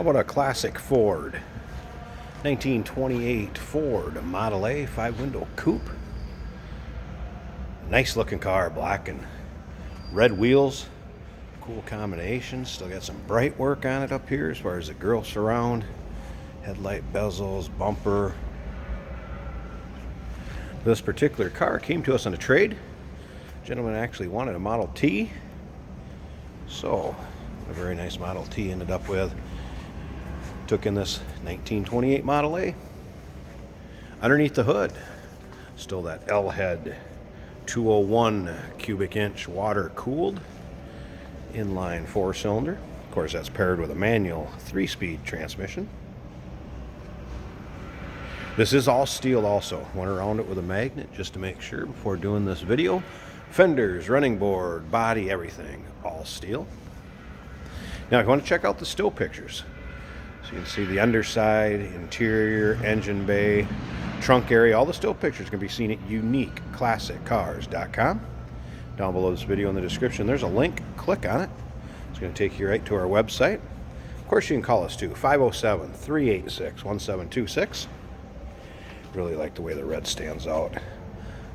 about a classic Ford? 1928 Ford Model A 5-window coupe. Nice looking car, black and red wheels. Cool combination. Still got some bright work on it up here as far as the grille surround, headlight bezels, bumper. This particular car came to us on a trade. Gentleman actually wanted a Model T. So, a very nice Model T ended up with. Took in this 1928 Model A. Underneath the hood, still that L-head 201 cubic inch water cooled inline 4-cylinder. Of course, that's paired with a manual 3-speed transmission. This is all steel also. Went around it with a magnet just to make sure before doing this video. Fenders, running board, body, everything, all steel. Now, if you want to check out the still pictures, so you can see the underside, interior, engine bay, trunk area. All the still pictures can be seen at uniqueclassiccars.com. Down below this video in the description, there's a link. Click on it. It's going to take you right to our website. Of course, you can call us too, 507-386-1726. Really like the way the red stands out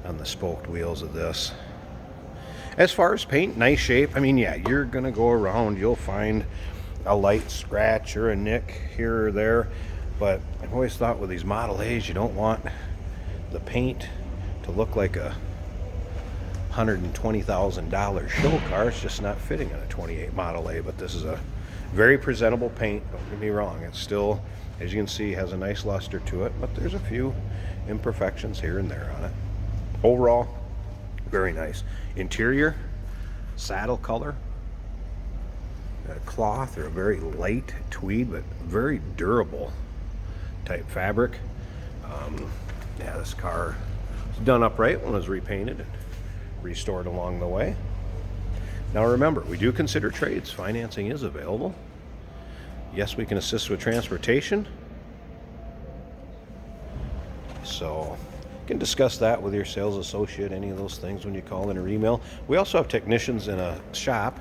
on the spoked wheels of this. As far as paint, nice shape. I mean, yeah, you're going to go around, you'll find a light scratch or a nick here or there, but I've always thought with these Model A's, you don't want the paint to look like a $120,000 show car. It's just not fitting on a 28 Model A, but this is a very presentable paint. Don't get me wrong, it's still, as you can see, has a nice luster to it, but there's a few imperfections here and there on it. Overall, very nice. Interior, saddle color, cloth, or a very light tweed but very durable type fabric. Yeah, this car was done upright when it was repainted and restored along the way. Now remember, we do consider trades. Financing is available. Yes, we can assist with transportation, so you can discuss that with your sales associate, any of those things when you call in or email. We also have technicians in a shop,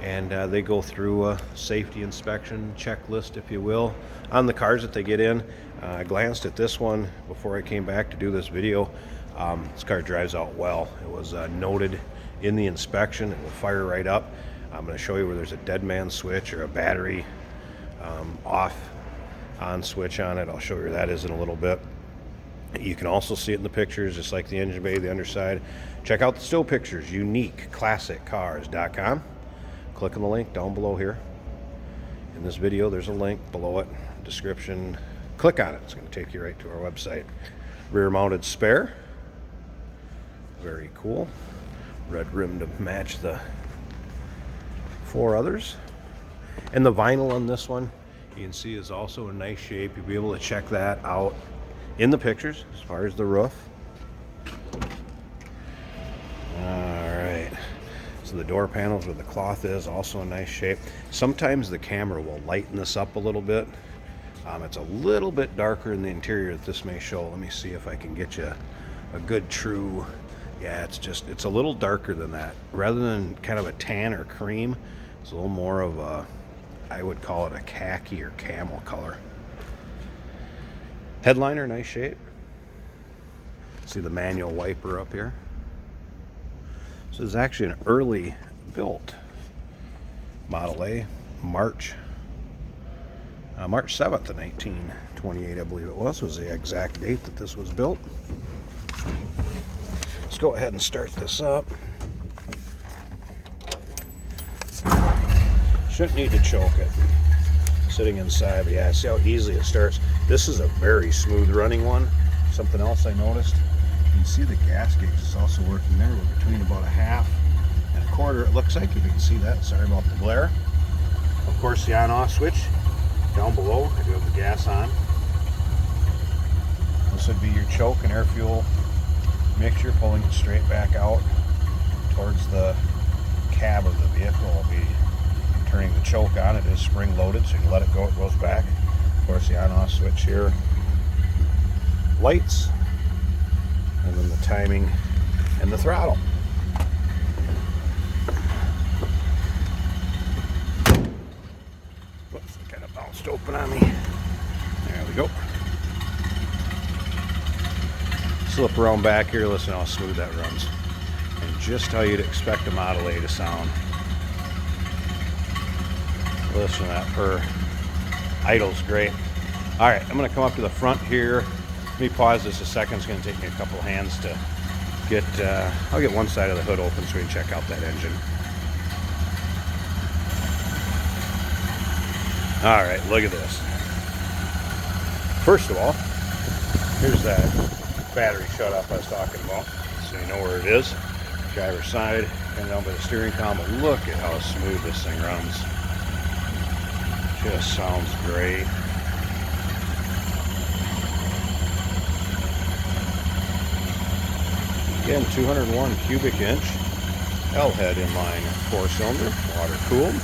and they go through a safety inspection checklist, if you will, on the cars that they get in. I glanced at this one before I came back to do this video. This car drives out well. It was noted in the inspection. It will fire right up. I'm going to show you where there's a dead man switch or a battery off-on switch on it. I'll show you where that is in a little bit. You can also see it in the pictures, just like the engine bay, the underside. Check out the still pictures, uniqueclassiccars.com. Click on the link down below here. In this video, there's a link below it, description. Click on it. It's going to take you right to our website. Rear mounted spare. Very cool. Red rim to match the 4 others. And the vinyl on this one, you can see, is also in nice shape. You'll be able to check that out in the pictures as far as the roof. Alright, so the door panels where the cloth is also in nice shape. Sometimes the camera will lighten this up a little bit. It's a little bit darker in the interior that this may show. Let me see if I can get you a good true, yeah, it's a little darker than that. Rather than kind of a tan or cream, it's a little more of a, I would call it a khaki or camel color. Headliner, nice shape. See the manual wiper up here. This is actually an early built Model A, March 7th of 1928, I believe it was the exact date that this was built. Let's go ahead and start this up. Shouldn't need to choke it. Sitting inside, but yeah, see how easily it starts. This is a very smooth running one. Something else I noticed, you can see the gas gauge is also working there. We're between about a half and a quarter, it looks like, if you can see that. Sorry about the glare. Of course, the on-off switch down below. I do have the gas on. This would be your choke and air fuel mixture, pulling it straight back out towards the cab of the vehicle. I'll be turning the choke on. It is spring loaded, so you can let it go, it goes back. Of course, the on-off switch here. Lights, and then the timing and the throttle. Whoops, it kind of bounced just open on me. There we go. Slip around back here. Listen how smooth that runs. And just how you'd expect a Model A to sound. Listen to that purr. Idle's great. All right, I'm going to come up to the front here. Let me pause this a second. It's going to take me a couple hands to get, I'll get one side of the hood open so we can check out that engine. All right, look at this. First of all, here's that battery shut-off I was talking about, so you know where it is. Driver's side, and down by the steering column. But look at how smooth this thing runs. Just sounds great. Again, 201 cubic inch L-head inline 4-cylinder, water cooled.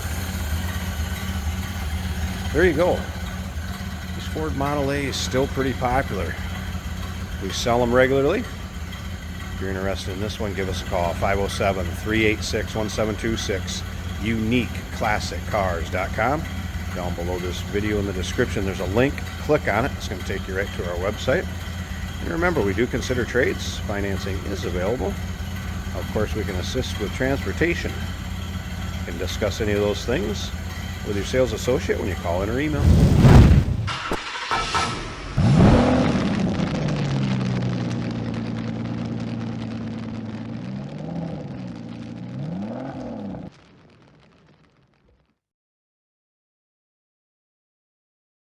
There you go. This Ford Model A is still pretty popular. We sell them regularly. If you're interested in this one, give us a call, 507-386-1726, uniqueclassiccars.com. Down below this video in the description, there's a link. Click on it. It's going to take you right to our website. And remember, we do consider trades. Financing is available. Of course, we can assist with transportation. You can discuss any of those things with your sales associate when you call in or email.